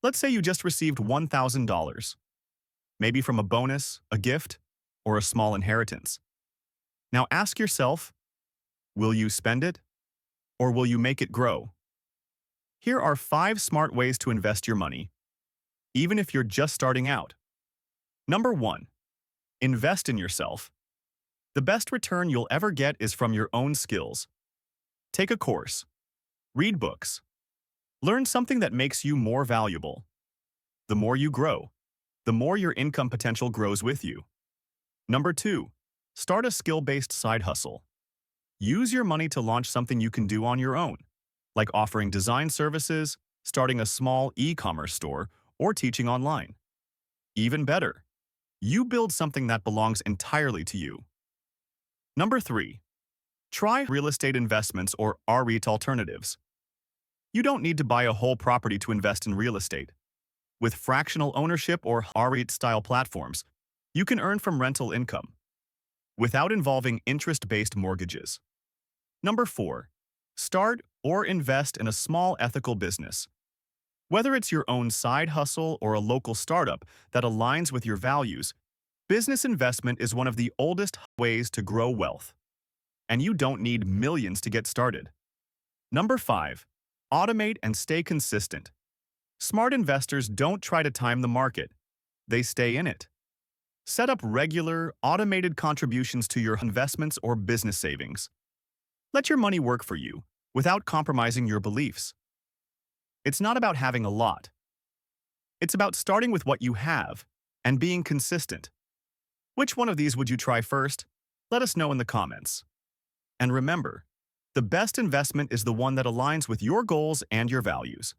Let's say you just received $1,000, maybe from a bonus, a gift, or a small inheritance. Now ask yourself, will you spend it or will you make it grow? Here are 5 smart ways to invest your money, even if you're just starting out. Number 1. Invest in yourself. The best return you'll ever get is from your own skills. Take a course. Read books. Learn something that makes you more valuable. The more you grow, the more your income potential grows with you. Number 2. Start a skill-based side hustle. Use your money to launch something you can do on your own, like offering design services, starting a small e-commerce store, or teaching online. Even better, you build something that belongs entirely to you. Number 3. Try real estate investments or REIT alternatives. You don't need to buy a whole property to invest in real estate. With fractional ownership or REIT-style platforms, you can earn from rental income without involving interest-based mortgages. Number 4. Start or invest in a small ethical business. Whether it's your own side hustle or a local startup that aligns with your values, business investment is one of the oldest ways to grow wealth. And you don't need millions to get started. Number 5. Automate and stay consistent. Smart investors don't try to time the market. They stay in it. Set up regular, automated contributions to your investments or business savings. Let your money work for you without compromising your beliefs. It's not about having a lot. It's about starting with what you have and being consistent. Which one of these would you try first? Let us know in the comments. And remember, the best investment is the one that aligns with your goals and your values.